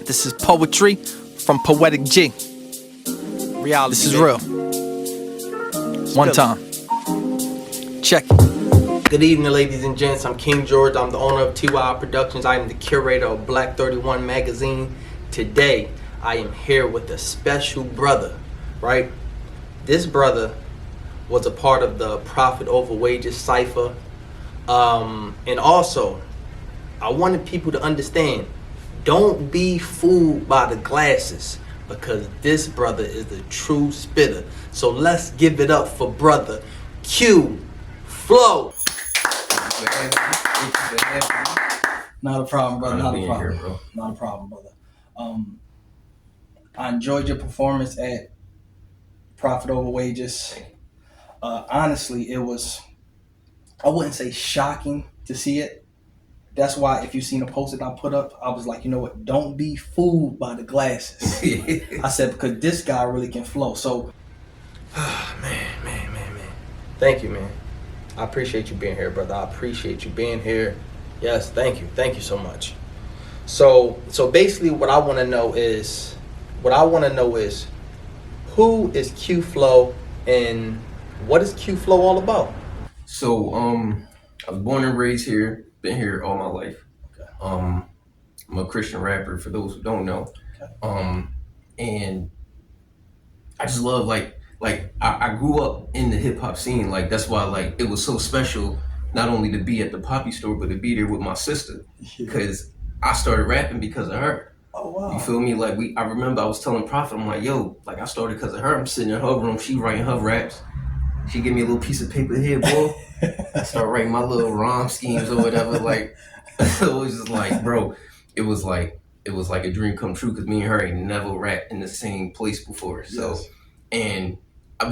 This is poetry from Poetic G. Reality. This is real. One time. Check it. Good evening, ladies and gents. I'm King George. I'm the owner of T.Y.I Productions. I am the curator of BLK31 Magazine. Today, I am here with a special brother, right? This brother was a part of the Profit Over Wages cipher. And also, I wanted people to understand, don't be fooled by the glasses, because this brother is the true spitter. So let's give it up for brother Q Flo. Not a problem, brother. Not a problem. Here, not a problem, brother. I enjoyed your performance at Profit Over Wages. Honestly, it was, I wouldn't say shocking to see it. That's why if you've seen the post that I put up, I was like, you know what? Don't be fooled by the glasses. I said, because this guy really can flow. So, man. Thank you, man. I appreciate you being here, brother. I appreciate you being here. Yes, thank you. Thank you so much. So basically what I want to know is, who is Q Flo and what is Q Flo all about? So, I was born and raised here. Been here all my life. Okay. I'm a Christian rapper, for those who don't know. Okay. And I just love I grew up in the hip hop scene. Like, that's why it was so special not only to be at the Poppy store, but to be there with my sister, because I started rapping because of her. Oh wow. You feel me? I remember I was telling Prophet, I'm like, yo, I started because of her. I'm sitting in her room, she writing her raps. She give me a little piece of paper here, boy. I start writing my little rhyme schemes or whatever. It was just like, bro, it was like a dream come true, because me and her ain't never rapped in the same place before. So, yes. And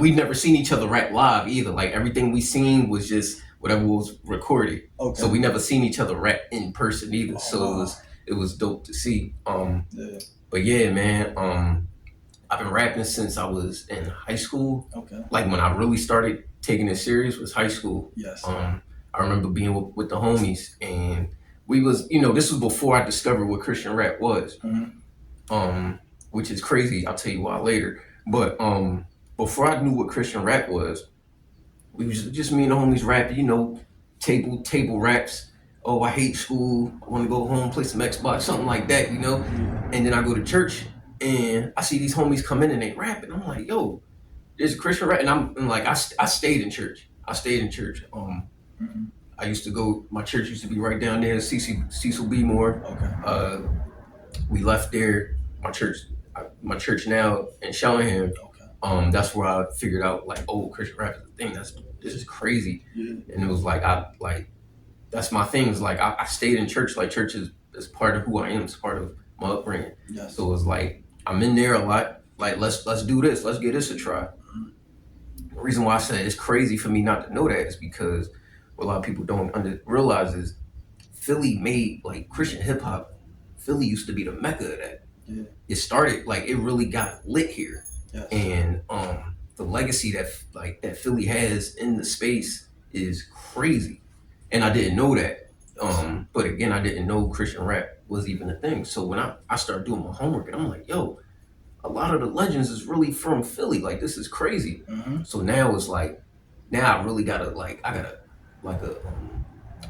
we've never seen each other rap live either. Like, everything we seen was just whatever was recorded. Okay. So we never seen each other rap in person either. Oh, so wow. it was dope to see. Yeah. But yeah, man, I've been rapping since I was in high school. Okay. Like, when I really started taking it serious was high school. Yes. I remember being with the homies, and we was, this was before I discovered what Christian rap was. Mm-hmm. Which is crazy. I'll tell you why later. But before I knew what Christian rap was, we was just me and the homies rapping, table raps. Oh, I hate school. I want to go home, play some Xbox, something like that, And then I go to church, and I see these homies come in and they rapping. I'm like, yo, there's a Christian rap, and I'm like, I stayed in church. Mm-hmm. I used to go. My church used to be right down there, Cecil B. Moore. Okay. We left there. My church now in Shellingham. Okay. That's where I figured out Christian rap is a thing. This is crazy. Yeah. And it was that's my thing. It's like I stayed in church. Like, church is part of who I am. It's part of my upbringing. Yes. So it's like I'm in there a lot. Like, let's do this. Let's give this a try. Mm-hmm. The reason why I say it's crazy for me not to know that is because what a lot of people don't realize is Philly made Christian hip hop. Philly used to be the mecca of that. Yeah. It started it really got lit here. Yes. And the legacy that Philly has in the space is crazy. And I didn't know that. But again, I didn't know Christian rap was even a thing. So when I started doing my homework, and I'm like, yo, a lot of the legends is really from Philly. This is crazy. Mm-hmm. So now it's now I really gotta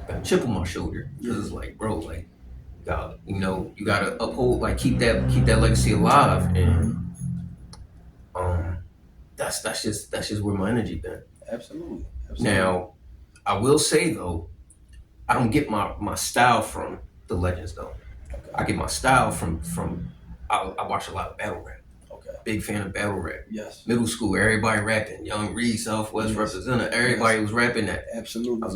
a chip on my shoulder. Because it's bro, you gotta uphold, keep that legacy alive. And that's just where my energy been. Absolutely. Now, I will say though, I don't get my style from the legends though. Okay. I get my style from I watch a lot of battle rap. Okay. Big fan of battle rap. Yes. Middle school, everybody rapping. Young Reed, Southwest representative. Everybody was rapping that. Absolutely.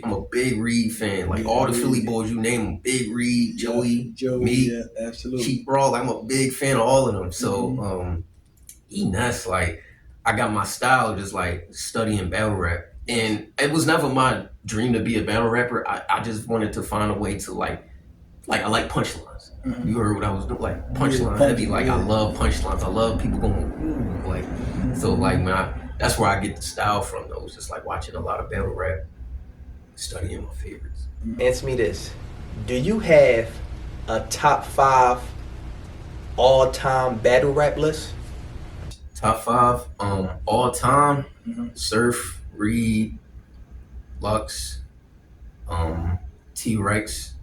I'm a big Reed fan. All the Philly boys, you name them. Big Reed, Joey, me, yeah, absolutely. Cheap Raw. I'm a big fan of all of them. So, that's I got my style just studying battle rap. And it was never my dream to be a battle rapper. I just wanted to find a way to I like punchlines. Mm-hmm. You heard what I was doing, punchline heavy. I love punchlines. I love people going ooh, so that's where I get the style from though. It's just watching a lot of battle rap, studying my favorites. Answer me this: do you have a top 5 all-time battle rap list? Top 5 all time: Mm-hmm. Surf, Reed, Lux, T-Rex,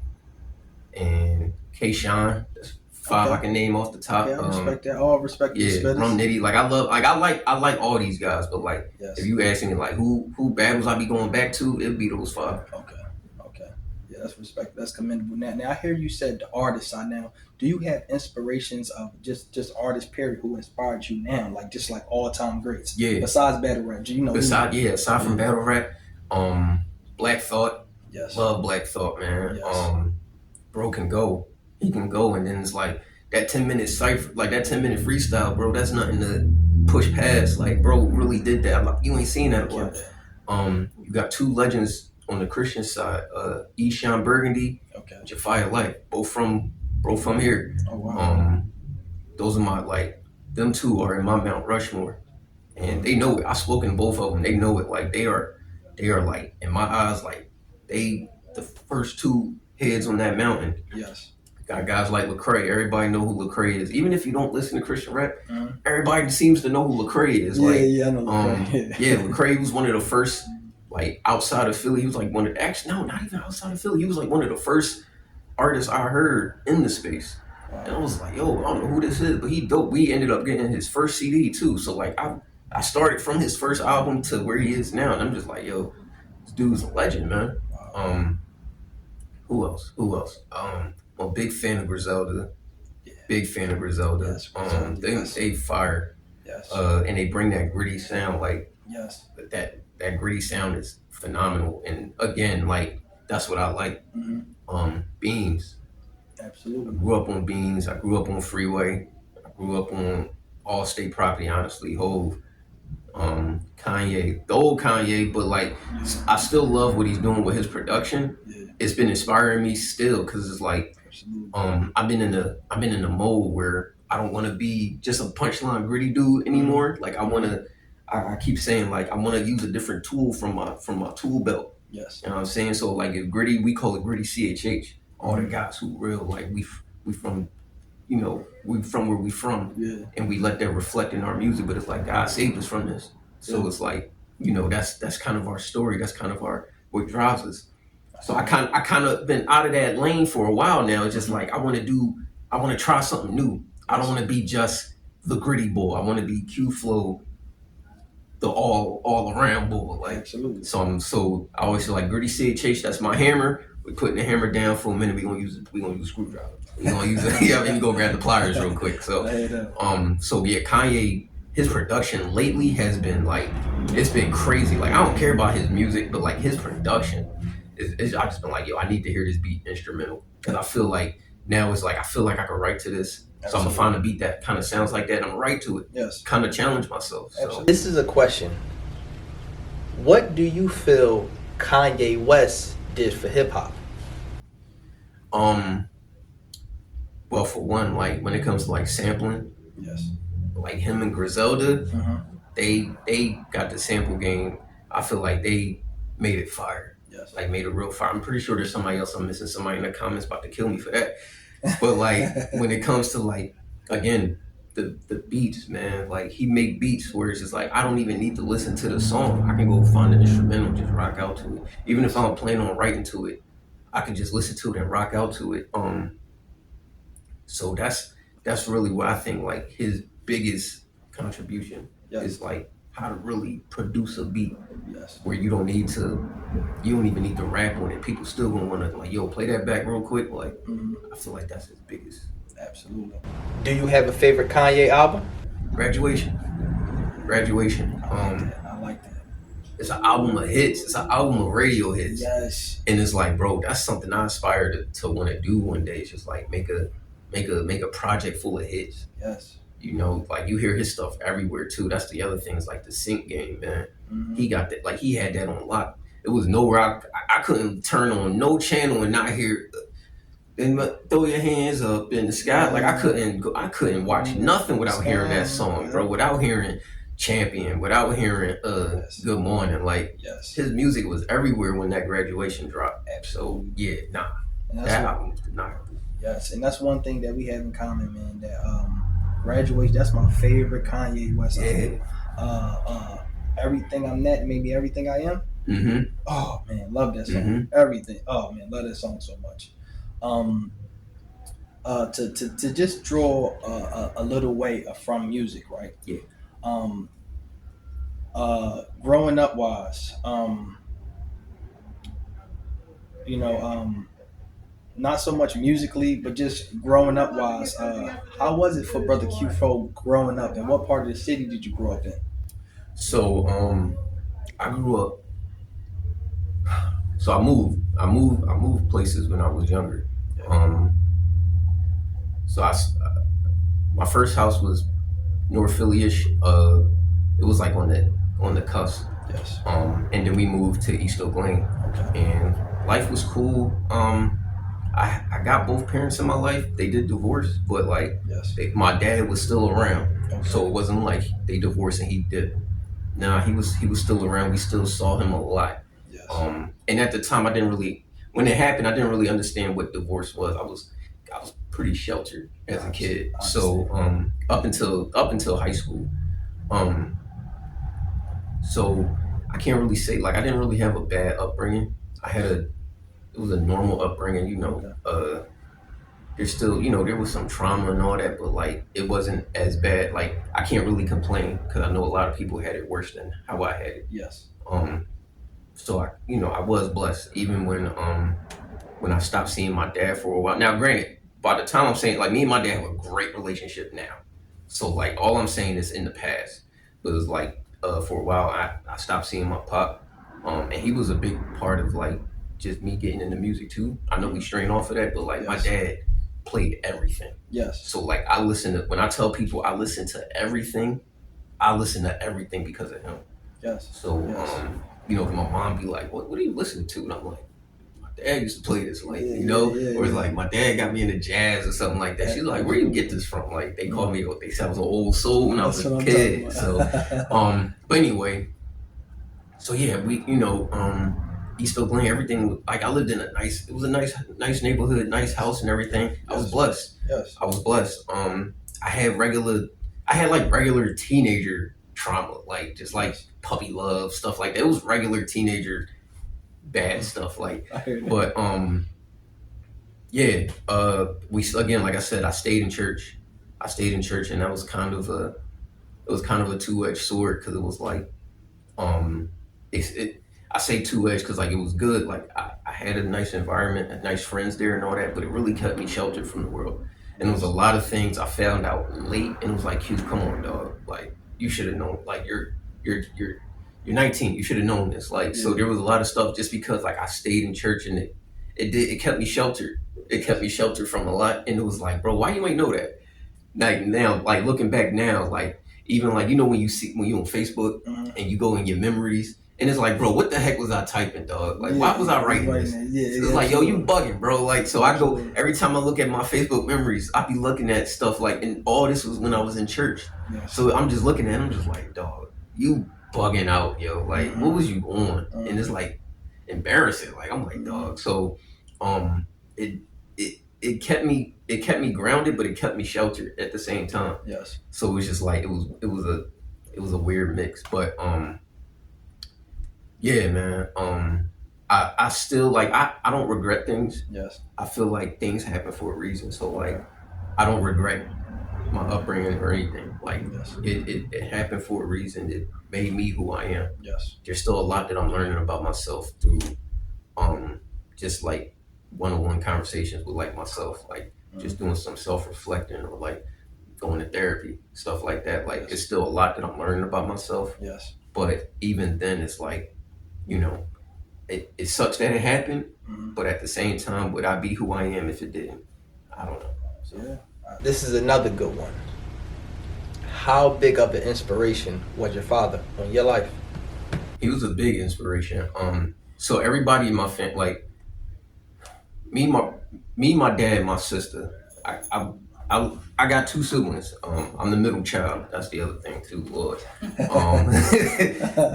and K-Shine. That's 5 I can name off the top. Okay, I respect that. All respect to the Yeah, spitters. Rum Nitty. Like I like all these guys, but like Yes. if you ask me like who battles I be going back to, it'd be those 5. Okay. Yeah, that's respect. That's commendable. Now I hear you said the artists are now. Do you have inspirations of just artists period who inspired you now, like just like all time greats? Yeah. Besides battle rap, do you know? Aside from battle rap, Black Thought. Yes. Love Black Thought, man. Yes. Bro can go. He can go, and then it's like that 10-minute cipher, like that 10-minute freestyle, bro. That's nothing to push past. Like, bro, really did that. Like, you ain't seen that before. You got 2 legends on the Christian side, Eshawn Burgundy, Jafia Life, both from here. Oh wow. Those are my like, them 2 are in my Mount Rushmore, and they know it. I've spoken to both of them. They know it. Like they are like in my eyes, like they the first 2 heads on that mountain. Yes. Got guys like Lecrae. Everybody know who Lecrae is. Even if you don't listen to Christian rap, everybody seems to know who Lecrae is. Yeah, like, I know Lecrae. Yeah, Lecrae was one of the first, like outside of Philly. He was like one of not even outside of Philly. He was like one of the first artists I heard in the space. Wow. And I was like, yo, I don't know who this is, but he dope. We ended up getting his first CD too. So like I started from his first album to where he is now, and I'm just like, yo, this dude's a legend, man. Who else? I'm a big fan of Griselda. Yeah. Big fan of Griselda. Yes, Griselda, They fire. Yes. And they bring that gritty sound. Like yes. That gritty sound is phenomenal. And again, like that's what I like. Mm-hmm. Beans. Absolutely. I grew up on Beans. I grew up on Freeway. I grew up on All State Property. Honestly, Hove. Kanye, the old Kanye, but like I still love what he's doing with his production. Yeah. It's been inspiring me still because it's like I've been in the mode where I don't want to be just a punchline gritty dude anymore. Like I keep saying like I want to use a different tool from my tool belt. Yes. You know what I'm saying? So like if gritty, we call it gritty CHH. All the guys who real like we from, you know, we from where we from, and we let that reflect in our music. But it's like God saved us from this, so it's like, you know, that's kind of our story. That's kind of what drives us. So I kind of been out of that lane for a while now. It's just like I want to try something new. I don't want to be just the gritty boy. I want to be Q Flo, the all around boy. Like absolutely. So I always feel like gritty CHH. That's my hammer. We're putting the hammer down for a minute. We're gonna use a screwdriver. We're gonna use it. Yeah, and go grab the pliers real quick. So so yeah, Kanye, his production lately has been like, it's been crazy. Like I don't care about his music, but like his production is I just been like, yo, I need to hear this beat instrumental, because I feel like now it's like I feel like I can write to this. So I'm gonna find a beat that kind of sounds like that, and I'm gonna write to it. Yes. Kind of challenge myself. So. This is a question. What do you feel Kanye West did for hip hop? Well, for one, like when it comes to like sampling, yes, like him and Griselda, they got the sample game. I feel like they made it fire. Yes. Like made it real fire. I'm pretty sure there's somebody else I'm missing. Somebody in the comments about to kill me for that. But like when it comes to like, again, the beats, man, like he make beats where it's just like I don't even need to listen to the song. I can go find an instrumental, just rock out to it. Even if I don't plan on writing to it, I can just listen to it and rock out to it. So that's really what I think like his biggest contribution is, like how to really produce a beat where you don't even need to rap on it. People still gonna wanna like, yo, play that back real quick. Like I feel like that's his biggest. Absolutely. Do you have a favorite Kanye album? Graduation. I like that. It's an album of hits. It's an album of radio hits. Yes. And it's like, bro, that's something I aspire to want to do one day. It's just like make a project full of hits. Yes. You know, like you hear his stuff everywhere too. That's the other thing. It's like the sync game, man. He got that. Like he had that on lock. It was nowhere I couldn't turn on no channel and not hear. And throw your hands up in the sky. Like I couldn't watch nothing without hearing that song, bro. Without hearing Champion, without hearing Good Morning. Like his music was everywhere when that Graduation dropped. So yeah, that album was not. Yes, and that's one thing that we have in common, man. That graduation. That's my favorite Kanye West album. Everything I'm That made me everything I am. Mm-hmm. Oh man, love that song. Mm-hmm. Everything. Oh man, love that song so much. Um, to just draw a little way from music, right? Yeah. Um, growing up wise, you know, not so much musically, but just growing up wise. How was it for Brother Q Flo growing up, and what part of the city did you grow up in? So I grew up. So I moved places when I was younger. Um, so my first house was North Philly-ish. It was like on the cusp. Yes. And then we moved to East Oak Lane, Okay. and life was cool. I got both parents in my life. They did divorce, but like Yes. my dad was still around, Okay. so it wasn't like they divorced and he did. Nah, he was still around. We still saw him a lot. Yes. And at the time, I didn't really, when it happened, I didn't really understand what divorce was. I was pretty sheltered as a kid. So up until high school, um, so I can't really say like I didn't really have a bad upbringing. It was a normal upbringing, you know. Okay. There's still, you know, there was some trauma and all that, but like it wasn't as bad. Like I can't really complain because I know a lot of people had it worse than how I had it. Yes. So I was blessed even when I stopped seeing my dad for a while. Now, granted, by the time I'm saying like me and my dad have a great relationship now, so like all I'm saying is in the past. But it was like for a while I stopped seeing my pop, and he was a big part of like just me getting into music too. I know we strain off of that, but like my dad played everything. Yes. So like when I tell people I listen to everything, I listen to everything because of him. Yes. So my mom be like, what are you listening to? And I'm like, my dad used to play this, like, or it's like my dad got me into jazz or something like that. She's like, where you get this from? Like they called me, they said I was an old soul when I was a kid. So but anyway, so yeah, we East Oak Lane, everything, like it was a nice neighborhood, nice house and everything. I was blessed. Yes. I was blessed. I had like regular teenager trauma, like just like puppy love, stuff like that. It was regular teenager bad stuff, like. I hear that. But we again, like I said, I stayed in church, and that was kind of a two-edged sword because it was like I say two-edged because like it was good, like I had a nice environment and nice friends there and all that, but it really kept me sheltered from the world. And there was a lot of things I found out late, and it was like, Q, come on, dog. Like, you should have known. Like, you're 19. You should have known this. Like, so there was a lot of stuff just because, like, I stayed in church, and it kept me sheltered. It kept me sheltered from a lot, and it was like, bro, why you ain't know that? Like now, like looking back now, like even like when you on Facebook and you go in your memories. And it's like, bro, what the heck was I typing, dog? Like, why was I writing this? It's like, yo, you bugging, bro. Like, so I go, every time I look at my Facebook memories, I be looking at stuff like, and all this was when I was in church. Yes. So I'm just looking at it, I'm just like, dog, you bugging out, yo. Like, what was you on? And it's like embarrassing. Like, I'm like, dog. So it kept me grounded, but it kept me sheltered at the same time. Yes. So it was just like, it was a weird mix. But yeah, man. I still like I don't regret things. Yes. I feel like things happen for a reason. So like I don't regret my upbringing or anything. Like it happened for a reason. It made me who I am. Yes. There's still a lot that I'm learning about myself through just like one-on-one conversations with like myself. Like just doing some self-reflecting or like going to therapy, stuff like that. Like it's still a lot that I'm learning about myself. Yes. But even then it's like, it sucks that it happened, but at the same time, would I be who I am if it didn't? I don't know. So. This is another good one. How big of an inspiration was your father on your life? He was a big inspiration. So everybody in my family, like me, my dad, my sister. I got two siblings. I'm the middle child. That's the other thing too, Lord.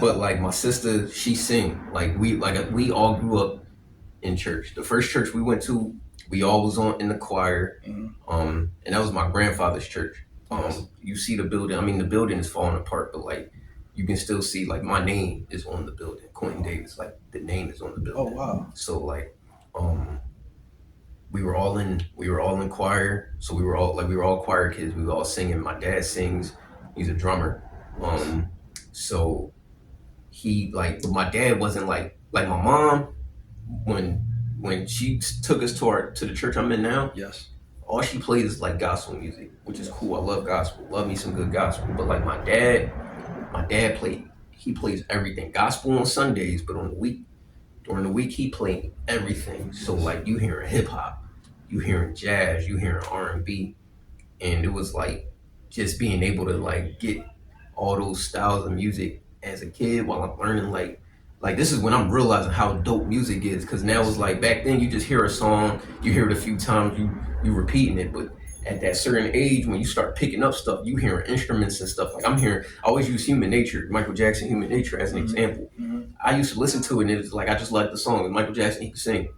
But like my sister, she sing. Like we all grew up in church. The first church we went to, we all was in the choir, and that was my grandfather's church. You see the building. I mean, the building is falling apart, but like you can still see like my name is on the building. Quentin Davis, like the name is on the building. Oh wow. So like, we were all in choir. So we were all choir kids. We were all singing. My dad sings. He's a drummer. So he like my dad wasn't like my mom when she took us to the church I'm in now. Yes. All she plays is like gospel music, which is cool. I love gospel. Love me some good gospel. But like my dad plays everything. Gospel on Sundays, but during the week he played everything. So like you hearing hip hop, you hearing jazz, you hearing R&B, and it was like just being able to like get all those styles of music as a kid while I'm learning like this is when I'm realizing how dope music is, because now it's like back then you just hear a song, you hear it a few times, you repeating it, but at that certain age when you start picking up stuff, you hearing instruments and stuff. Like I always use Human Nature, Michael Jackson, Human Nature as an example. I used to listen to it and it's like I just like the song. And Michael Jackson, he could sing.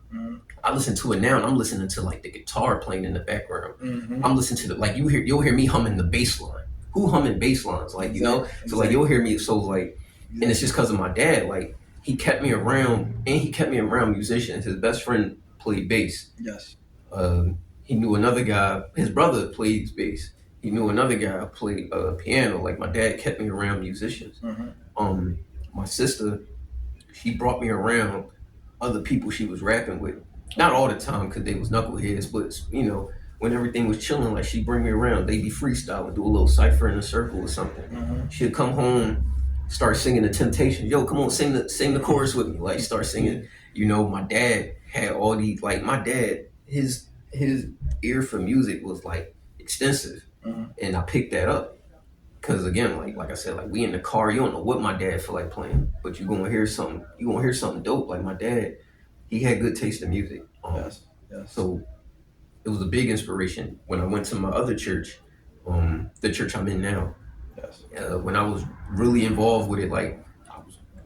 I listen to it now and I'm listening to like the guitar playing in the background. I'm listening to like you'll hear me humming the bass line. Who humming bass lines? Like, you know? So like you'll hear me, so like, and it's just because of my dad. Like he kept me around, and he kept me around musicians. His best friend played bass. Yes. He knew another guy, his brother plays bass. He knew another guy who played piano. Like my dad kept me around musicians. My sister, she brought me around other people she was rapping with. Not all the time because they was knuckleheads, but you know, when everything was chilling, like she'd bring me around, they'd be freestyling, do a little cypher in a circle or something. She'd come home, start singing the Temptations. Yo, come on, sing the chorus with me. Like start singing. You know, my dad had all these, like my dad, his ear for music was like extensive, and I picked that up. Cause again, like I said, like we in the car, you don't know what my dad feel like playing, but you gonna hear something dope. Like my dad, he had good taste in music. Yes. So it was a big inspiration when I went to my other church, the church I'm in now. Yes. When I was really involved with it, like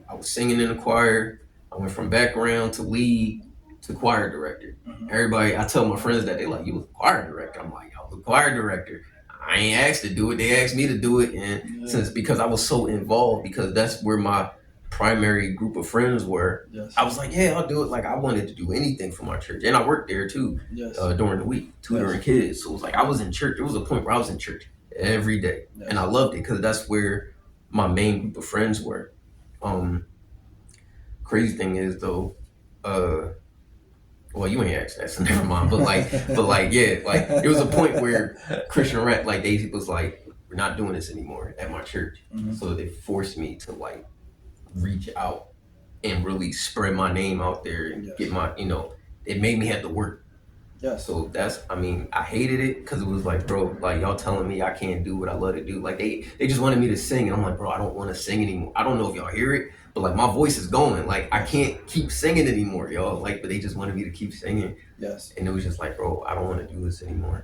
I was singing in the choir. I went from background to lead to choir director. Everybody, I tell my friends that they like, you was a choir director. I'm like, I was a choir director. I ain't asked to do it. They asked me to do it, and because I was so involved, because that's where my primary group of friends were. Yes. I was like, yeah, I'll do it. Like I wanted to do anything for my church, and I worked there too. Yes. During the week, tutoring kids. So it was like I was in church. There was a point where I was in church every day, and I loved it because that's where my main group of friends were. Crazy thing is though, well, you ain't asked that, so never mind. But yeah, like there was a point where Christian rap, like they was like, we're not doing this anymore at my church. So they forced me to like reach out and really spread my name out there and get my, you know, it made me have to work. Yeah. So I hated it because it was like, bro, like y'all telling me I can't do what I love to do. Like they just wanted me to sing, and I'm like, bro, I don't want to sing anymore. I don't know if y'all hear it, but like my voice is going. Like I can't keep singing anymore, y'all. Like, but they just wanted me to keep singing. Yes. And it was just like, bro, I don't want to do this anymore.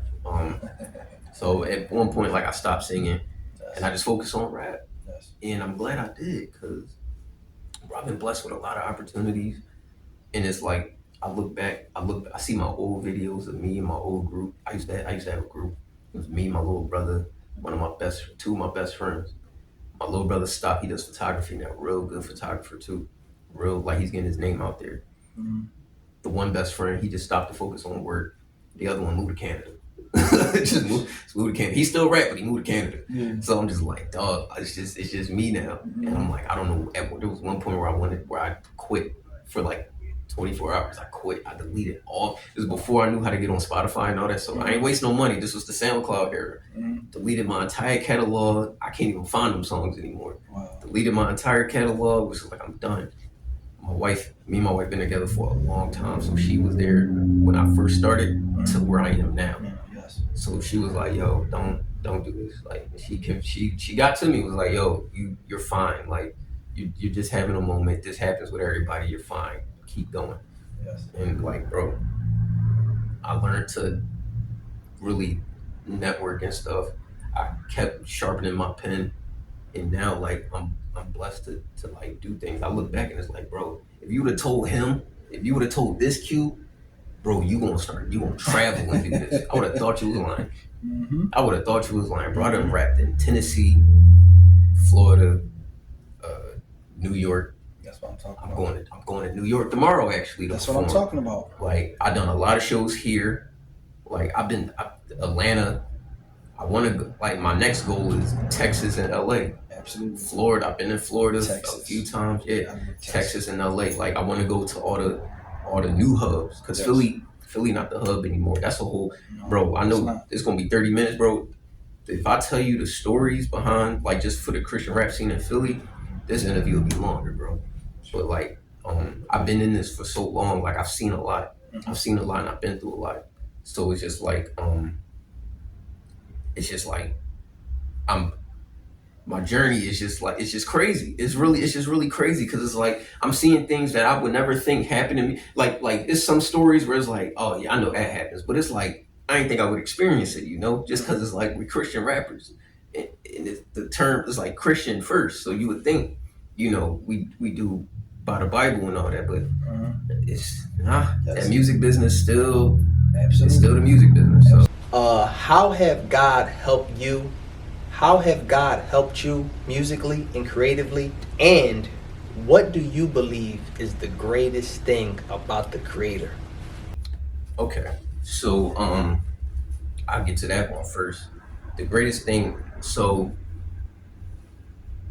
So at one point, like I stopped singing, and I just focused on rap. Yes. And I'm glad I did, because I've been blessed with a lot of opportunities, and it's like, I see my old videos of me and my old group. I used to have a group. It was me, my little brother, two of my best friends. My little brother stopped. He does photography now, real good photographer too. Real, like he's getting his name out there. The one best friend, he just stopped to focus on work. The other one moved to Canada. just moved to Canada. He still rap, but he moved to Canada. So I'm just like, dog, it's just me now. And I'm like, I don't know. There was one point where I quit for like 24 hours. I quit. I deleted all. It was before I knew how to get on Spotify and all that. So I ain't waste no money. This was the SoundCloud era. Deleted my entire catalog. I can't even find them songs anymore. Wow. Deleted my entire catalog. Was like, I'm done. Me and my wife been together for a long time. So she was there when I first started to where I am now. Yes. So she was like, yo, don't do this. Like she got to me, was like, yo, you're fine. Like you're just having a moment. This happens with everybody. You're fine. Keep going. Yes. And like, bro, I learned to really network and stuff. I kept sharpening my pen, and now like I'm blessed to like do things. I look back and it's like, bro, if you would have told him if you would have told this Q, bro, you gonna travel and do this. I would have thought you was lying. Mm-hmm. I would have thought you was lying, bro. I done rapped in Tennessee, Florida, New York. That's what I'm talking about. I'm going to New York tomorrow, actually. That's what I'm talking about. Like, I done a lot of shows here. Like, Atlanta. I want to go, like, my next goal is Texas and LA. Absolutely. Florida. I've been in Florida Texas. a few times. Yeah, Texas and LA. Like, I want to go to all the new hubs, because Philly not the hub anymore. That's a whole, bro. I know it's gonna be 30 minutes, bro. If I tell you the stories behind, like, just for the Christian rap scene in Philly, this interview will be longer, bro. But like, I've been in this for so long. Like, I've seen a lot. I've seen a lot, and I've been through a lot. So it's just like, I'm. My journey is just like, it's just crazy. It's just really crazy, because it's like I'm seeing things that I would never think happen to me. Like it's some stories where it's like, oh yeah, I know that happens, but it's like I didn't think I would experience it, just because it's like we're Christian rappers, and the term is like Christian first, so you would think, we do by the Bible and all that, but it's that music business still, it's still the music business. So. How have God helped you? How have God helped you musically and creatively? And what do you believe is the greatest thing about the Creator? Okay, so I'll get to that one first. The greatest thing, so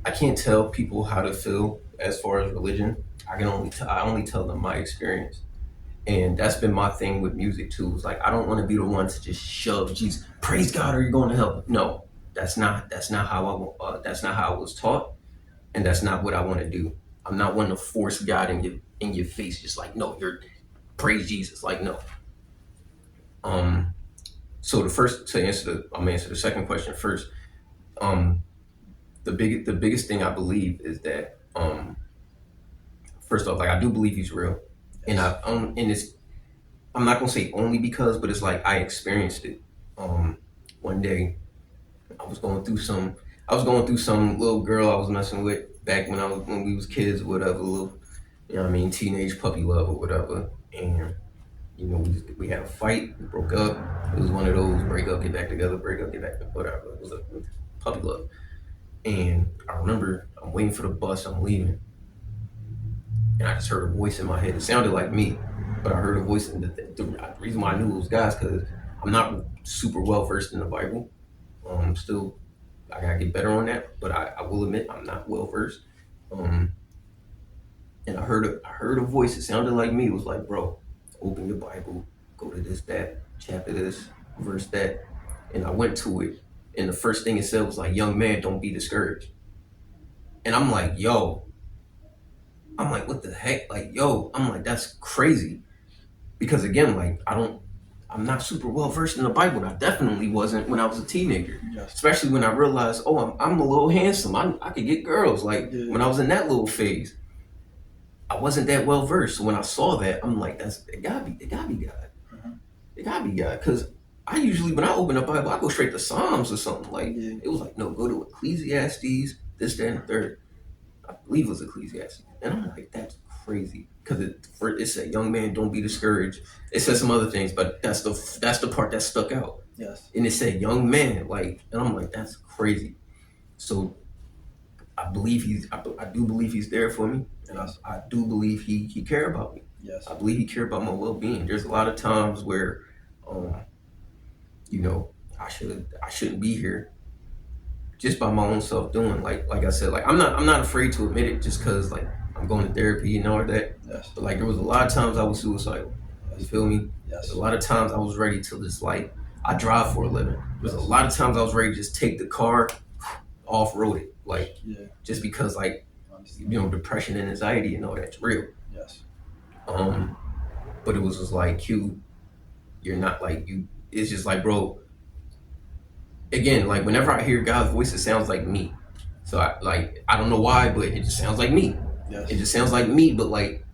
I can't tell people how to feel as far as religion. I only tell them my experience. And that's been my thing with music too. It's like, I don't want to be the one to just shove Jesus, praise God, or you're going to hell. No, that's not how that's not how I was taught, and that's not what I want to do. I'm not one to force God in your face, just like, no, you're praise Jesus. Like, no. So I'm gonna answer the second question first. The biggest thing I believe is that, first off, like, I do believe he's real, and I'm not gonna say only because, but it's like I experienced it. One day, I was going through some little girl I was messing with back when we was kids, or whatever, little, teenage puppy love or whatever, and we had a fight, we broke up. It was one of those break up, get back together, break up, get back together, whatever. It was a puppy love, and I remember I'm waiting for the bus, I'm leaving, and I just heard a voice in my head. It sounded like me, but I heard a voice, and the reason why I knew it was God's, because I'm not super well versed in the Bible. Still, I gotta get better on that, but I will admit I'm not well versed. And I heard a voice. It sounded like me. It was like, bro, open your Bible, go to this, that, chapter this, verse that. And I went to it, and the first thing it said was like, young man, don't be discouraged. And I'm like, what the heck? Like, I'm like, that's crazy. Because again, like, I'm not super well versed in the Bible, and I definitely wasn't when I was a teenager. Yes. Especially when I realized, I'm a little handsome. I could get girls. Like, when I was in that little phase, I wasn't that well versed. So when I saw that, I'm like, it gotta be God. It gotta be God. Because I usually, when I open the Bible, I go straight to Psalms or something. Like, it was like, no, go to Ecclesiastes, this, that, and the third. I believe it was Ecclesiastes. And I'm like, that's crazy. Because it said, young man, don't be discouraged. It said some other things, but that's the part that stuck out. Yes. And it said, young man, like, and I'm like, that's crazy. So I do believe he's there for me. And I do believe he cared about me. Yes. I believe he cared about my well-being. There's a lot of times where, I shouldn't be here, just by my own self doing. Like I said, like, I'm not afraid to admit it, just because, like, I'm going to therapy and all that. Yes. But like, there was a lot of times I was suicidal. You feel me? Yes. A lot of times I was ready to just, like, I drive for a living. There's a lot of times I was ready to just take the car, off-road it, like, just because, like, depression and anxiety and all that's real. Yes. But it was just like, Q, you're not like you. It's just like, bro. Again, like, whenever I hear God's voice, it sounds like me. So I don't know why, but it just sounds like me. Yes. It just sounds like me, but like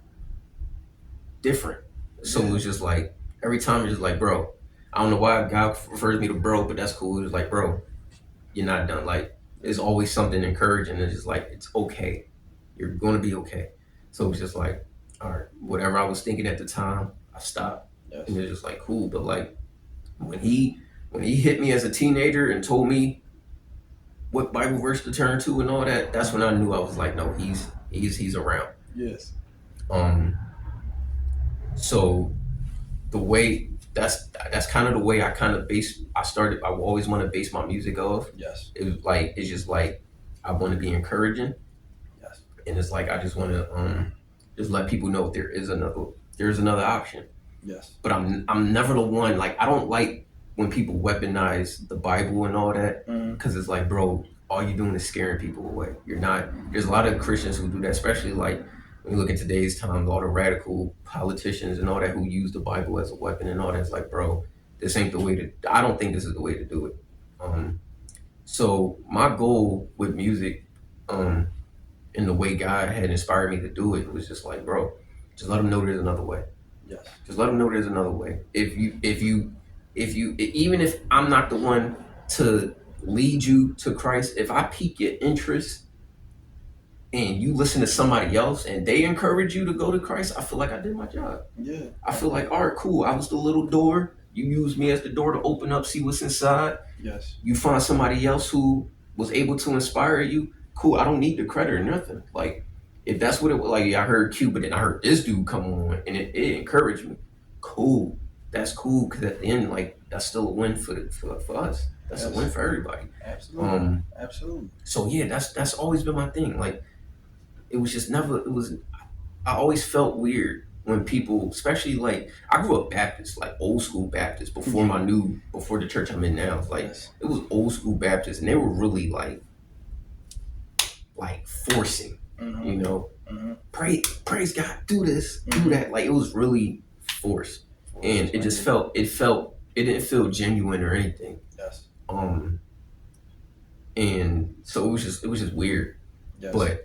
different. So it was just like, every time it's just like, bro, I don't know why God refers me to bro, but that's cool. It's like, bro, you're not done. Like, there's always something encouraging. It's just like, it's okay. You're going to be okay. So it's just like, all right, whatever I was thinking at the time, I stopped. Yes. And it's just like cool. But like when he hit me as a teenager and told me what Bible verse to turn to and all that, that's when I knew I was like, no, he's around. Yes. Um, so the way that's kind of the way I kind of base. I started. I always want to base my music off. Yes. It was like it's just like I want to be encouraging, Yes. and it's like I just want to just let people know there's another option. Yes. But I'm never the one. Like I don't like when people weaponize the Bible and all that because it's like, bro, all you doing is scaring people away. You're not. There's a lot of Christians who do that, especially like when you look at today's times, all the radical politicians and all that who use the Bible as a weapon and all that. It's like, bro, this ain't the way to. I don't think this is the way to do it. So my goal with music, and the way God had inspired me to do it was just like, bro, just let them know there's another way. Yes. Just let them know there's another way. If you, even if I'm not the one to lead you to Christ, if I pique your interest and you listen to somebody else and they encourage you to go to Christ, I feel like I did my job. Yeah. I feel like, all right, cool. I was the little door. You used me as the door to open up, see what's inside. Yes. You find somebody else who was able to inspire you. Cool. I don't need the credit or nothing. Like, if that's what it was, like, I heard Q, but then I heard this dude come on and it encouraged me. Cool. That's cool. Because at the end, like, that's still a win for us. That's a win for everybody. Absolutely. Absolutely. So yeah, that's always been my thing. Like, it was just never. I always felt weird when people, especially like I grew up Baptist, like old school Baptist, before the church I'm in now. Like it was old school Baptist, and they were really like forcing, you know, praise God, do this, do that. Like it was really forced, and it just it didn't feel genuine or anything. Yes. And so it was just weird. Yes. But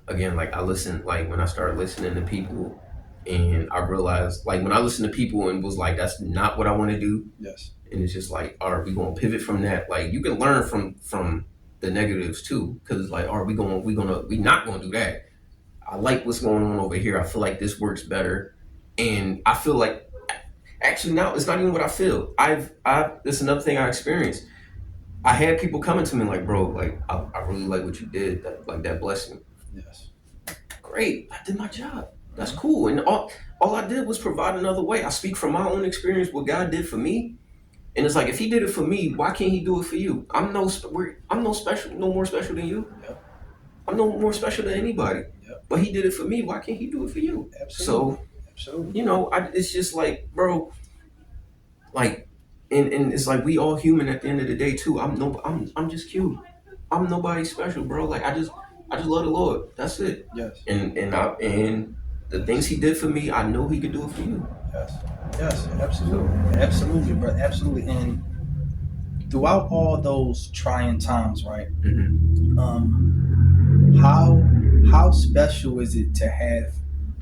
again, like I listened, like when I started listening to people and I realized, like when I listened to people and was like, that's not what I want to do. Yes. And it's just like, all right, we gonna pivot from that. Like you can learn from the negatives too, because it's like, all right, we not gonna do that. I like what's going on over here. I feel like this works better, and I feel like actually now it's not even what I feel. This is another thing I experienced. I had people coming to me like, bro, like I really like what you did. That blessed me. Yes. Great, I did my job. That's cool. And all I did was provide another way. I speak from my own experience, what God did for me. And it's like, if he did it for me, why can't he do it for you? I'm no special, no more special than you. Yep. I'm no more special than anybody. Yep. But he did it for me. Why can't he do it for you? Absolutely. So, absolutely. You know, it's just like, bro, like, and it's like we all human at the end of the day too. I'm just cute. I'm nobody special, bro. Like I just love the Lord. That's it. Yes. And the things he did for me, I know he could do it for you. Yes. Yes. Absolutely. Absolutely, bro. Absolutely. And throughout all those trying times, right? How special is it to have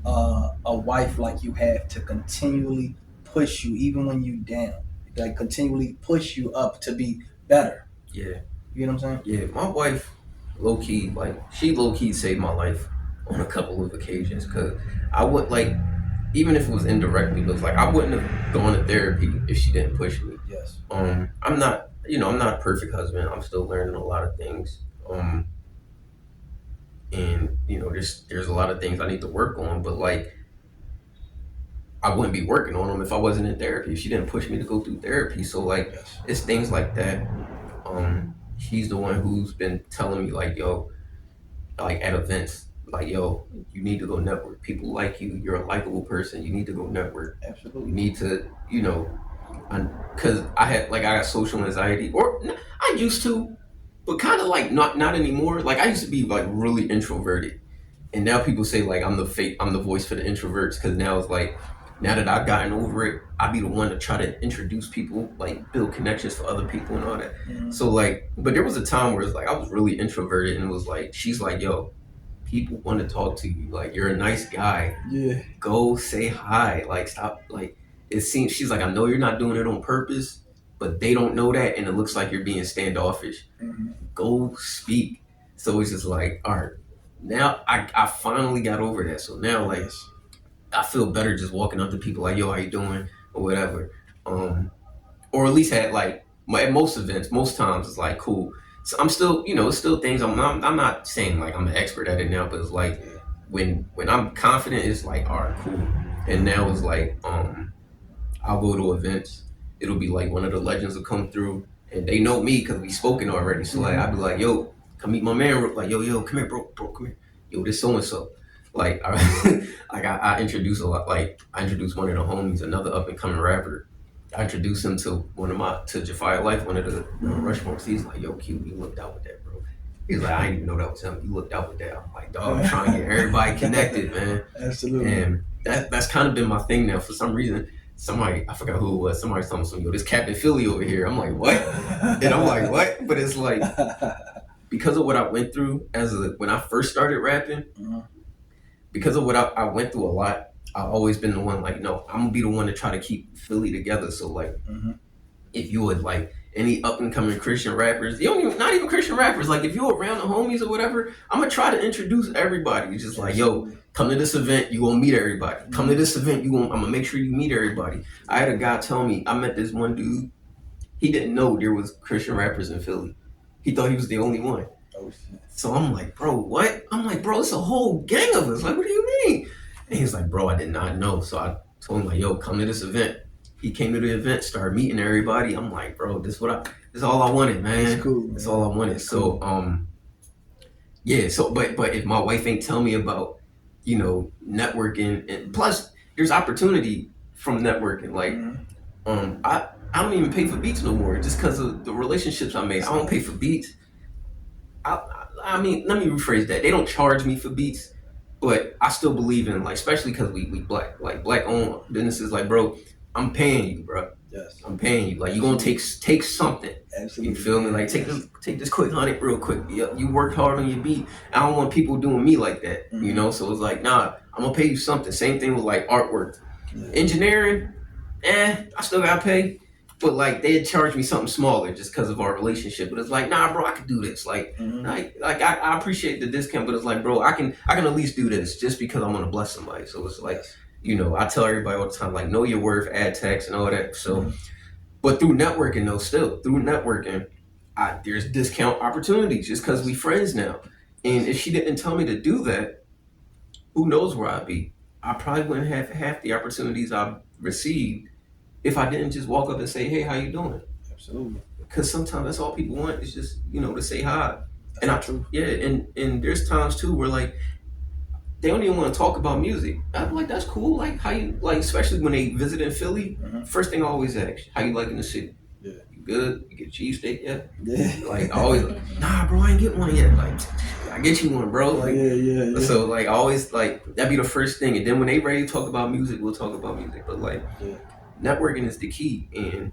a wife like you have to continually push you, even when you down, like continually push you up to be better? Yeah. You know what I'm saying? Yeah, my wife, low key saved my life on a couple of occasions, because I would like, even if it was indirectly, but like I wouldn't have gone to therapy if she didn't push me. Yes. I'm not a perfect husband. I'm still learning a lot of things. And there's a lot of things I need to work on, but like I wouldn't be working on them if I wasn't in therapy. If she didn't push me to go through therapy. So like it's things like that. She's the one who's been telling me like, yo, like at events, like, yo, you need to go network. People like you. You're a likable person. You need to go network. Absolutely. You need to, because I got social anxiety, or I used to, but kind of like not anymore. Like I used to be like really introverted, and now people say like I'm the voice for the introverts, because now it's like, now that I've gotten over it, I be the one to try to introduce people, like build connections for other people and all that. So like, but there was a time where it's like I was really introverted, and it was like, she's like, yo, people want to talk to you. Like you're a nice guy. Yeah. Go say hi. Like stop. Like it seems, she's like, I know you're not doing it on purpose, but they don't know that, and it looks like you're being standoffish. Go speak. So it's just like, all right, now I finally got over that. So now like Yes. I feel better just walking up to people like, yo, how you doing? Or whatever. Or at least at like at most events, most times it's like cool. So I'm still, it's still things I'm not saying like I'm an expert at it now, but it's like when I'm confident, it's like, all right, cool. And now it's like, I'll go to events. It'll be like one of the legends will come through, and they know me because we spoken already. So like I'll be like, yo, come meet my man. Like yo, come here, bro, come here. Yo, this so and so. Like I introduce a lot. Like I introduced one of the homies, another up and coming rapper. I introduced him to T.Y.I Life, one of the Rushmores. He's like, yo, Q, you looked out with that, bro. He's like, I didn't even know that was him. You looked out with that. I'm like, dog, I'm trying to get everybody connected, man. Absolutely. And that's kind of been my thing now. For some reason, somebody, I forgot who it was, somebody told me something, yo, this Captain Philly over here. I'm like, what? And I'm like, what? But it's like, because of what I went through when I first started rapping, because of what I went through a lot, I've always been the one like, no, I'm gonna be the one to try to keep Philly together. So like, if you would like any up and coming Christian rappers, not even Christian rappers, like if you're around the homies or whatever, I'm gonna try to introduce everybody. It's just like, yo, come to this event, you gonna meet everybody. Come to this event, I'm gonna make sure you meet everybody. I had a guy tell me, I met this one dude, he didn't know there was Christian rappers in Philly. He thought he was the only one. So I'm like, bro, what? I'm like, bro, it's a whole gang of us. Like, what do you mean? And he's like, bro, I did not know. So I told him like, yo, come to this event. He came to the event, started meeting everybody. I'm like, bro, this is all I wanted, man. That's cool. That's all I wanted. So yeah, so but if my wife ain't tell me about, networking, and plus there's opportunity from networking. Like I don't even pay for beats no more just because of the relationships I made. I don't pay for beats. I mean, let me rephrase that. They don't charge me for beats, but I still believe in like, especially because we black, like black owned businesses. Like, bro, I'm paying you, bro. Yes. I'm paying you. Like, you gonna take something. Absolutely. You feel me? Like, take this quick 100 real quick. You worked hard on your beat. I don't want people doing me like that. So it's like, nah, I'm gonna pay you something. Same thing with like artwork, engineering. I still gotta pay. But like they'd charge me something smaller just because of our relationship. But it's like, nah, bro, I can do this. Like, I appreciate the discount, but it's like, bro, I can at least do this just because I want to bless somebody. So it's like, I tell everybody all the time, like, know your worth, add tax, and all that. So, but through networking, there's discount opportunities just because we friends now. And if she didn't tell me to do that, who knows where I'd be? I probably wouldn't have half the opportunities I've received if I didn't just walk up and say, hey, how you doing? Absolutely. Because sometimes that's all people want is just, to say hi. That's true. Yeah, and there's times too where like they don't even want to talk about music. I'm like, that's cool. Like how you like, especially when they visit in Philly, first thing I always ask, how you liking the city? Yeah. You good? You get a cheesesteak yet? Yeah. Like I always nah, bro, I ain't get one yet. Like I get you one, bro. Like yeah. So like I always like that'd be the first thing. And then when they ready to talk about music, we'll talk about music. But like networking is the key. And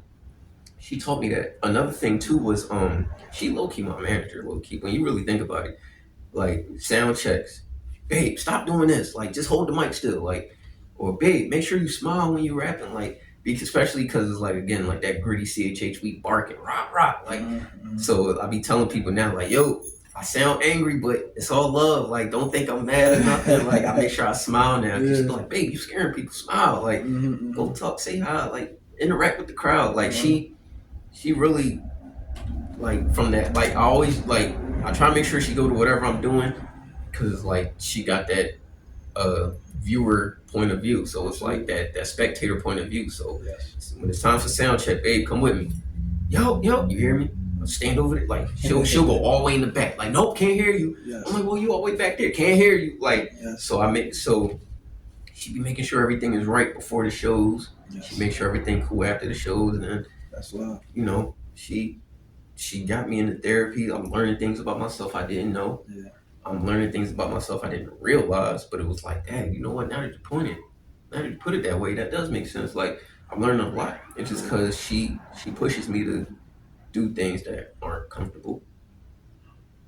she taught me that. Another thing too was she low-key my manager, low-key. When you really think about it, like sound checks. Babe, stop doing this. Like just hold the mic still. Like, or babe, make sure you smile when you're rapping. Like, especially because it's like again like that gritty CHH we barking, rock. Like so I be telling people now, like, yo, I sound angry, but it's all love. Like, don't think I'm mad or nothing. Like I make sure I smile now. She's like, babe, you scaring people, smile. Like go talk, say hi, like interact with the crowd. Like she really like from that, like I always like I try to make sure she go to whatever I'm doing because like she got that viewer point of view, so it's like that spectator point of view. So when it's time for sound check, babe, come with me. Yo, you hear me? I'll stand over there. Like she'll go all the way in the back. Like, nope, can't hear you. I'm like, well, you all the way back there, can't hear you. Like, so she be making sure everything is right before the shows. She makes sure everything cool after the shows, and then that's love. She got me into therapy. I'm learning things about myself I didn't know. I'm learning things about myself I didn't realize, but it was like, dang, you know what? Now that you put it that way, that does make sense. Like I'm learning a lot. It's just because she pushes me to do things that aren't comfortable.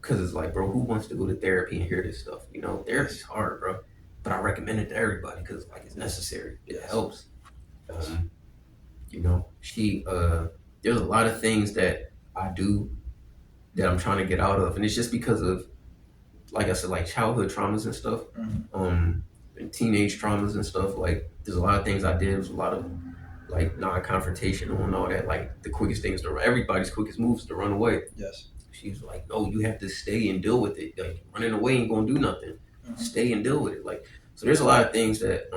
Cause it's like, bro, who wants to go to therapy and hear this stuff? Therapy's hard, bro. But I recommend it to everybody because like it's necessary. It helps. There's a lot of things that I do that I'm trying to get out of, and it's just because of like I said, like childhood traumas and stuff, and teenage traumas and stuff. Like there's a lot of things I did. There's a lot of like non-confrontational and all that. Like the quickest things to everybody's quickest moves to run away. Yes. She's like, no, you have to stay and deal with it. Like running away ain't gonna do nothing. Stay and deal with it. Like so, there's a lot of things that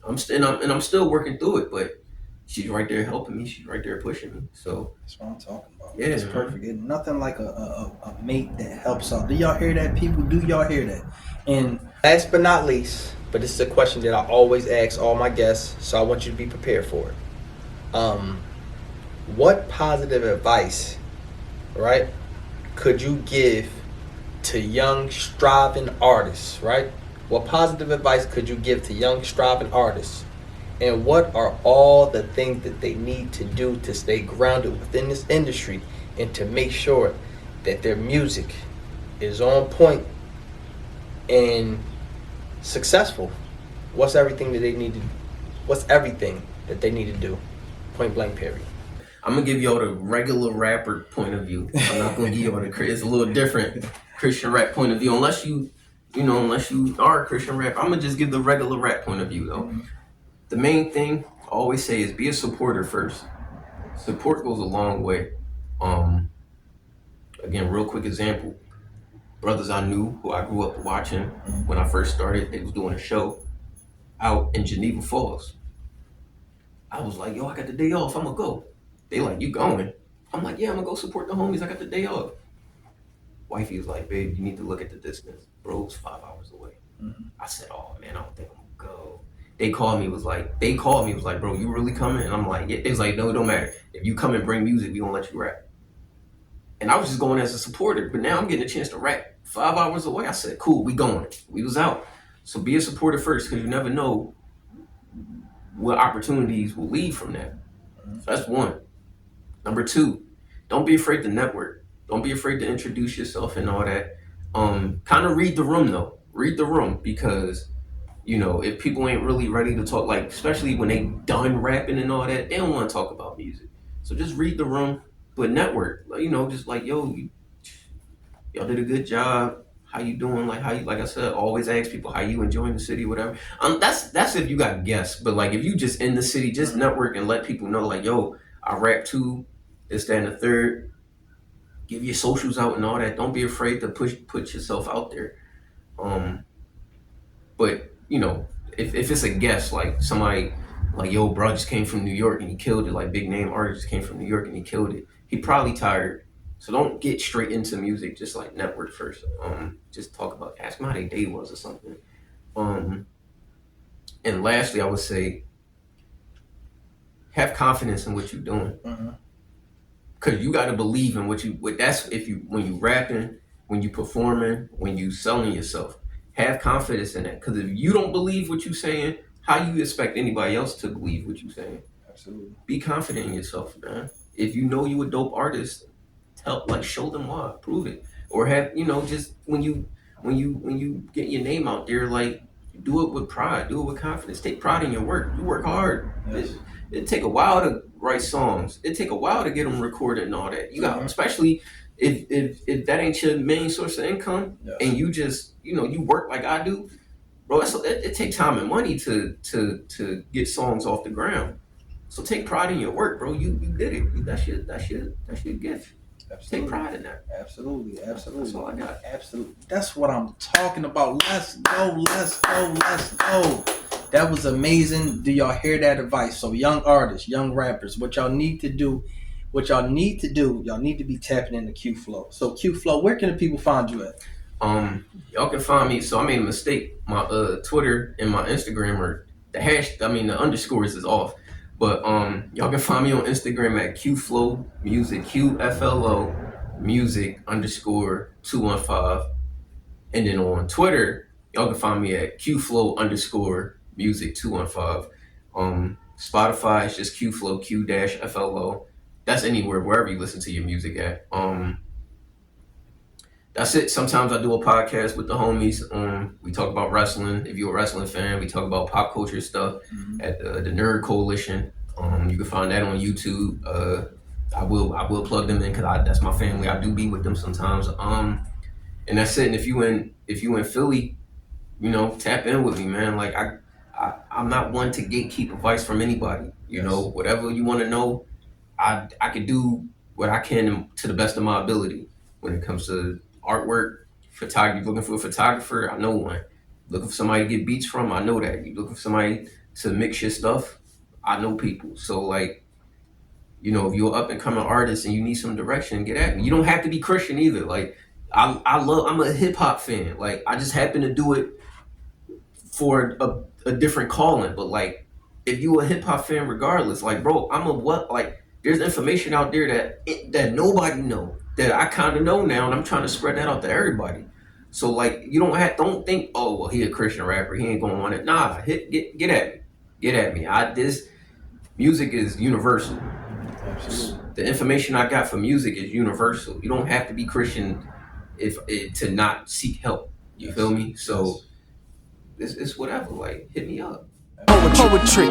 I'm still working through it, but she's right there helping me. She's right there pushing me. So that's what I'm talking about. yeah, It's perfect. It's nothing like a mate that helps out. Do y'all hear that, people? Do y'all hear that? And last but not least, but this is a question that I always ask all my guests, so I want you to be prepared for it. What positive advice, right, could you give to young striving artists, right? What positive advice could you give to young striving artists? And what are all the things that they need to do to stay grounded within this industry and to make sure that their music is on point and successful? What's everything that they need to do? Point blank, period. I'm gonna give y'all the regular rapper point of view. I'm not gonna give y'all it's a little different Christian rap point of view. Unless you are a Christian rap, I'm gonna just give the regular rap point of view though. The main thing I always say is be a supporter first. Support goes a long way. Again, real quick example. Brothers I knew who I grew up watching when I first started, they was doing a show out in Geneva Falls. I was like, yo, I got the day off, I'm gonna go. They like, you going? I'm like, yeah, I'm gonna go support the homies, I got the day off. Wifey was like, babe, you need to look at the distance. Bro, it's 5 hours away. I said, oh man, I don't think I'm gonna go. They called me, was like, bro, you really coming? And I'm like, yeah. They was like, no, it don't matter. If you come and bring music, we gonna let you rap. And I was just going as a supporter, but now I'm getting a chance to rap 5 hours away. I said, cool, we going. We was out. So be a supporter first, because you never know what opportunities will lead from that. So that's one. Number two, don't be afraid to network. Don't be afraid to introduce yourself and all that. Kind of read the room though. Read the room, because if people ain't really ready to talk, like especially when they done rapping and all that, they don't want to talk about music. So just read the room, but network. Just like, yo, y'all did a good job. How you doing? Like like I said, always ask people how you enjoying the city, whatever. That's if you got guests. But like if you just in the city, just network and let people know, like, yo, I rap too, this, that, and the third. Give your socials out and all that. Don't be afraid to put yourself out there. But if it's a guest, like somebody like, yo, bro just came from New York and he killed it, like big name artist came from New York and he killed it, he probably tired. So don't get straight into music. Just like network first. Just talk about, ask them how their day was or something. And lastly, I would say, have confidence in what you're doing. Cause you gotta believe in when you rapping, when you performing, when you selling yourself. Have confidence in that. Cause if you don't believe what you're saying, how you expect anybody else to believe what you're saying? absolutely. Be confident in yourself, man. If you know you a dope artist, show them why, prove it. Or have, just when you get your name out there, like, do it with pride, do it with confidence. Take pride in your work. You work hard. Yes. It take a while to write songs. It take a while to get them recorded and all that. You got, especially if that ain't your main source of income, Yes. and you just you work like I do, bro. It takes time and money to get songs off the ground. So take pride in your work, bro. You did it. That's your gift. Absolutely. Take pride in that. Absolutely. That's all I got. Absolutely. That's what I'm talking about. Let's go. That was amazing. Do y'all hear that advice? So young artists, young rappers, what y'all need to do, y'all need to be tapping into Q Flo. So Q Flo, where can the people find you at? Y'all can find me. So I made a mistake. My Twitter and my Instagram are the underscores is off. But y'all can find me on Instagram at Q Flo Music, QFLO Music _215. And then on Twitter, y'all can find me at Q Flo _Music 215. Spotify is just Q Flo Q-FLO. That's anywhere, wherever you listen to your music at. That's it. Sometimes I do a podcast with the homies. We talk about wrestling. If you're a wrestling fan, we talk about pop culture stuff at the Nerd Coalition. You can find that on YouTube. I will plug them in because that's my family. I do be with them sometimes. And And that's it. And if you in Philly, you know, tap in with me, man. Like I'm not one to gatekeep advice from anybody. You know, whatever you want to know, I can do what I can to the best of my ability. When it comes to artwork, photography, looking for a photographer, I know one. Looking for somebody to get beats from, I know that. You looking for somebody to mix your stuff, I know people. So like, you know, if you're an up and coming artist and you need some direction, get at me. You don't have to be Christian either. Like I'm a hip hop fan. Like I just happen to do it for a different calling. But like, if you a hip hop fan, regardless, like bro, I'm a what? Like, there's information out there that nobody know that I kind of know now, and I'm trying to spread that out to everybody. So like, you don't think, oh well, he a Christian rapper, he ain't gonna want it. Nah, get at me, get at me. This music is universal. Absolutely. The information I got from music is universal. You don't have to be Christian to not seek help. You feel me? So it's whatever. Like, hit me up. Poetry.